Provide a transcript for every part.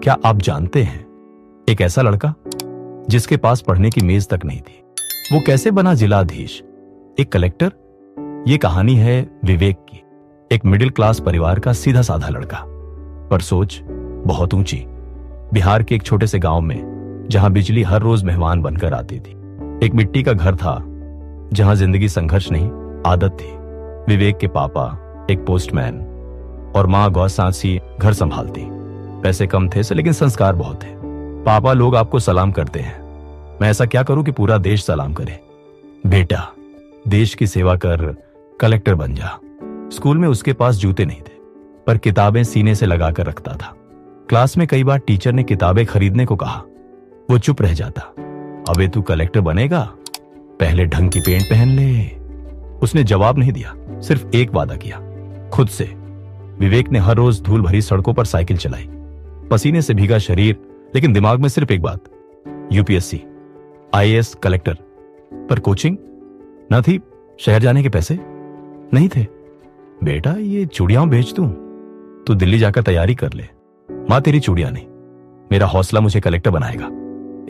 क्या आप जानते हैं, एक ऐसा लड़का जिसके पास पढ़ने की मेज तक नहीं थी, वो कैसे बना जिलाधीश, एक कलेक्टर। ये कहानी है विवेक की, एक मिडिल क्लास परिवार का सीधा साधा लड़का, पर सोच बहुत ऊंची। बिहार के एक छोटे से गांव में जहां बिजली हर रोज मेहमान बनकर आती थी, एक मिट्टी का घर था जहां जिंदगी संघर्ष नहीं आदत थी। विवेक के पापा एक पोस्टमैन और माँ गौसांसी घर संभालती। पैसे कम थे लेकिन संस्कार बहुत थे। पापा, लोग आपको सलाम करते हैं, मैं ऐसा क्या करूं कि पूरा देश सलाम करे। बेटा, देश की सेवा कर, कलेक्टर बन जा। स्कूल में उसके पास जूते नहीं थे, पर किताबें सीने से लगाकर रखता था। क्लास में कई बार टीचर ने किताबें खरीदने को कहा, वो चुप रह जाता। अबे तू कलेक्टर बनेगा, पहले ढंग की पेंट पहन ले। उसने जवाब नहीं दिया, सिर्फ एक वादा किया खुद से। विवेक ने हर रोज धूल भरी सड़कों पर साइकिल चलाई, पसीने से भीगा शरीर, लेकिन दिमाग में सिर्फ एक बात, यूपीएससी, आईएएस, कलेक्टर। पर कोचिंग न थी, शहर जाने के पैसे नहीं थे। बेटा, ये चूड़ियां बेच दूं, तू दिल्ली जाकर तैयारी कर ले। मां, तेरी चूड़ियां नहीं, मेरा हौसला मुझे कलेक्टर बनाएगा।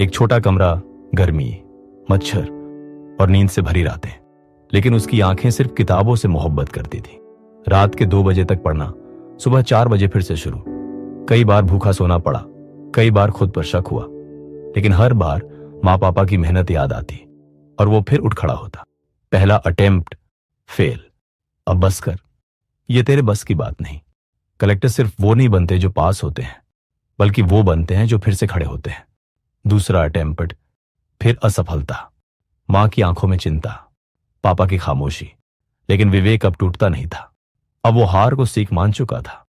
एक छोटा कमरा, गर्मी, मच्छर और नींद से भरी रातें, लेकिन उसकी आंखें सिर्फ किताबों से मोहब्बत करती थी। रात के 2 बजे तक पढ़ना, सुबह 4 बजे फिर से शुरू। कई बार भूखा सोना पड़ा, कई बार खुद पर शक हुआ, लेकिन हर बार माँ पापा की मेहनत याद आती और वो फिर उठ खड़ा होता। पहला अटेम्प्ट फेल, अब बस कर, ये तेरे बस की बात नहीं। कलेक्टर सिर्फ वो नहीं बनते जो पास होते हैं, बल्कि वो बनते हैं जो फिर से खड़े होते हैं। दूसरा अटेम्प्ट, फिर असफलता, माँ की आंखों में चिंता, पापा की खामोशी, लेकिन विवेक अब टूटता नहीं था। अब वो हार को सीख मान चुका था।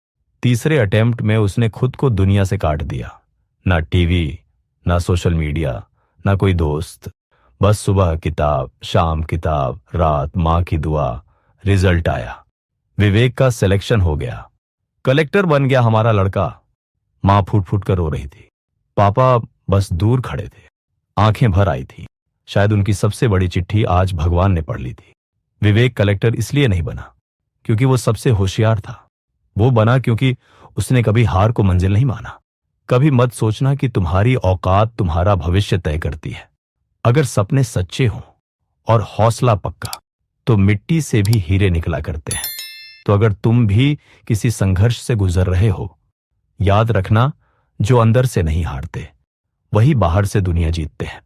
तीसरे अटेम्प्ट में उसने खुद को दुनिया से काट दिया। ना टीवी, ना सोशल मीडिया, ना कोई दोस्त, बस सुबह किताब, शाम किताब, रात माँ की दुआ। रिजल्ट आया, विवेक का सिलेक्शन हो गया, कलेक्टर बन गया हमारा लड़का। माँ फूट फूट कर रो रही थी, पापा बस दूर खड़े थे, आंखें भर आई थी। शायद उनकी सबसे बड़ी चिट्ठी आज भगवान ने पढ़ ली थी। विवेक कलेक्टर इसलिए नहीं बना क्योंकि वो सबसे होशियार था, वो बना क्योंकि उसने कभी हार को मंजिल नहीं माना। कभी मत सोचना कि तुम्हारी औकात तुम्हारा भविष्य तय करती है। अगर सपने सच्चे हों और हौसला पक्का, तो मिट्टी से भी हीरे निकला करते हैं। तो अगर तुम भी किसी संघर्ष से गुजर रहे हो, याद रखना, जो अंदर से नहीं हारते, वही बाहर से दुनिया जीतते हैं।